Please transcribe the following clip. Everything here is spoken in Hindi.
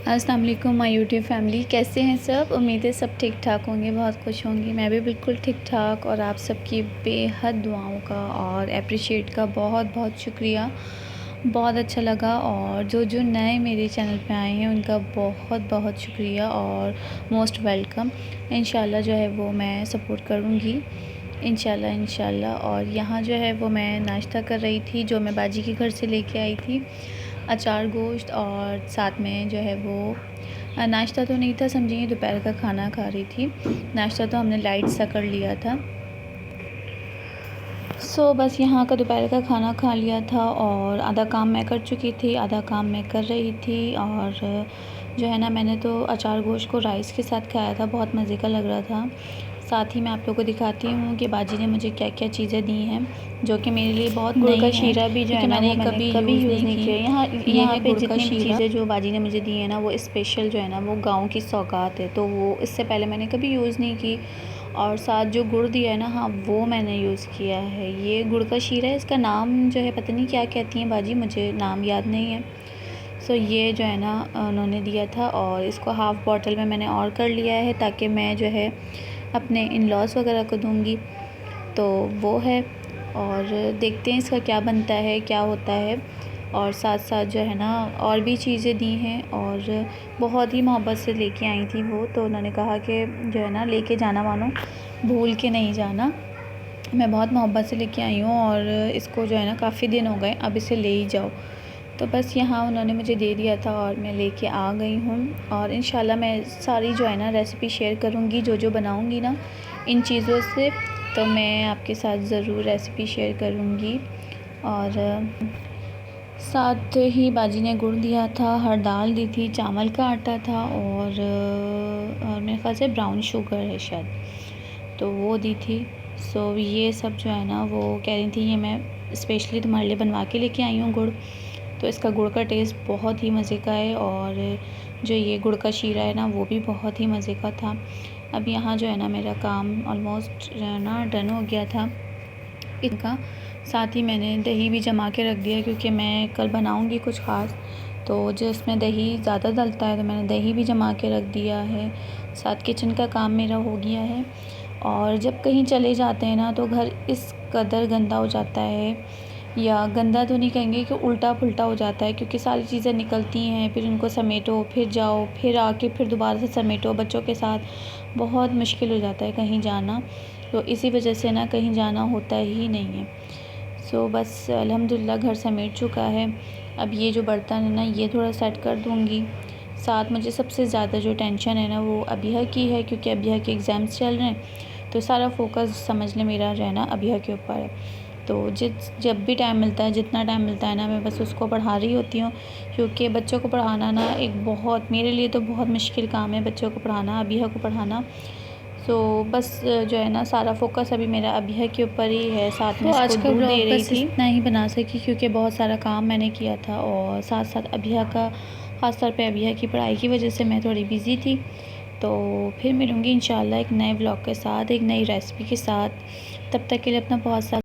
अस्सलाम वालेकुम माय यूट्यूब फैमिली, कैसे हैं सब। उम्मीद है सब ठीक ठाक होंगे, बहुत खुश होंगी। मैं भी बिल्कुल ठीक ठाक। और आप सबकी बेहद दुआओं का और अप्रिशिएट का बहुत बहुत शुक्रिया। बहुत अच्छा लगा। और जो जो नए मेरे चैनल पे आए हैं उनका बहुत बहुत शुक्रिया और मोस्ट वेलकम। इंशाल्लाह जो है वो मैं सपोर्ट करूँगी, इंशाल्लाह। और यहाँ जो है वो मैं नाश्ता कर रही थी, जो मैं बाजी के घर से लेके आई थी, अचार गोश्त। और साथ में जो है वो नाश्ता तो नहीं था, समझिए दोपहर का खाना खा रही थी। नाश्ता तो हमने लाइट सा कर लिया था। बस यहाँ का दोपहर का खाना खा लिया था और आधा काम मैं कर चुकी थी, आधा काम मैं कर रही थी। और जो है ना, मैंने तो अचार गोश्त को राइस के साथ खाया था, बहुत मज़े का लग रहा था। साथ ही मैं आप लोगों को दिखाती हूँ कि बाजी ने मुझे क्या क्या चीज़ें दी हैं, जो कि मेरे लिए बहुत गुड़ नई का हैं, शीरा भी जो है ना मैंने वो कभी यूज़ नहीं किया। यहाँ पे जितनी भी चीज़ें जो बाजी ने मुझे दी है ना, वो स्पेशल जो है ना वो गांव की सौगात है, तो वो इससे पहले मैंने कभी यूज़ नहीं की। और साथ जो गुड़ दिया है ना, हाँ वो मैंने यूज़ किया है। ये गुड़ का शीरा है, इसका नाम जो है पता नहीं क्या कहती हैं बाजी, मुझे नाम याद नहीं है। ये जो है ना उन्होंने दिया था और इसको हाफ़ बॉटल में मैंने और कर लिया है, ताकि मैं जो है अपने इन लॉस वगैरह को दूँगी। तो वो है। और देखते हैं इसका क्या बनता है, क्या होता है। और साथ साथ जो है ना और भी चीज़ें दी हैं और बहुत ही मोहब्बत से लेके आई थी वो। तो उन्होंने कहा कि जो है ना लेके जाना मानो भूल के नहीं जाना। मैं बहुत मोहब्बत से लेके आई हूँ और इसको जो है ना काफ़ी दिन हो गए, अब इसे ले ही जाओ। तो बस यहाँ उन्होंने मुझे दे दिया था और मैं लेके आ गई हूँ। और इंशाल्लाह मैं सारी जो है ना रेसिपी शेयर करूँगी, जो जो बनाऊँगी ना इन चीज़ों से, तो मैं आपके साथ ज़रूर रेसिपी शेयर करूँगी। और साथ ही बाजी ने गुड़ दिया था, हर दाल दी थी, चावल का आटा था और मेरे ख्याल से ब्राउन शुगर है शायद, तो वो दी थी। ये सब जो है ना वो कह रही थी ये मैं स्पेशली तुम्हारे लिए बनवा के लेके आई हूँ गुड़। तो इसका गुड़ का टेस्ट बहुत ही मज़े का है और जो ये गुड़ का शीरा है ना वो भी बहुत ही मज़े का था। अब यहाँ जो है ना मेरा काम ऑलमोस्ट जो है ना डन हो गया था इनका। साथ ही मैंने दही भी जमा के रख दिया, क्योंकि मैं कल बनाऊँगी कुछ ख़ास, तो जो इसमें दही ज़्यादा डलता है, तो मैंने दही भी जमा के रख दिया है। साथ किचन का काम मेरा हो गया है। और जब कहीं चले जाते हैं ना तो घर इस कदर गंदा हो जाता है, या गंदा तो नहीं कहेंगे कि उल्टा पुल्टा हो जाता है, क्योंकि सारी चीज़ें निकलती हैं, फिर उनको समेटो, फिर जाओ, फिर आके फिर दोबारा से समेटो। बच्चों के साथ बहुत मुश्किल हो जाता है कहीं जाना, तो इसी वजह से ना कहीं जाना होता ही नहीं है। बस अल्हम्दुलिल्लाह घर समेट चुका है। अब ये जो बर्तन है ना ये थोड़ा सेट कर दूँगी। साथ मुझे सबसे ज़्यादा जो टेंशन है ना वो अबिहा की है, क्योंकि अबिहा के एग्ज़ाम्स चल रहे हैं, तो सारा फोकस समझ लें मेरा जो है ना अबिहा के ऊपर है। तो जब भी टाइम मिलता है, जितना टाइम मिलता है ना, मैं बस उसको पढ़ा रही होती हूँ, क्योंकि बच्चों को पढ़ाना ना एक बहुत, मेरे लिए तो बहुत मुश्किल काम है बच्चों को पढ़ाना, अबिहा को पढ़ाना। बस जो है ना सारा फोकस अभी मेरा अबिहा के ऊपर ही है। साथ में आज इसको का दूध दे ब्लॉग रही बस थी, इतना ही बना सकी, क्योंकि बहुत सारा काम मैंने किया था और साथ साथ अबिहा का, ख़ास तौर पे अबिहा की पढ़ाई की वजह से मैं थोड़ी बिज़ी थी। तो फिर मिलूँगी इंशाल्लाह एक नए ब्लॉग के साथ, एक नई रेसिपी के साथ। तब तक के लिए अपना बहुत सा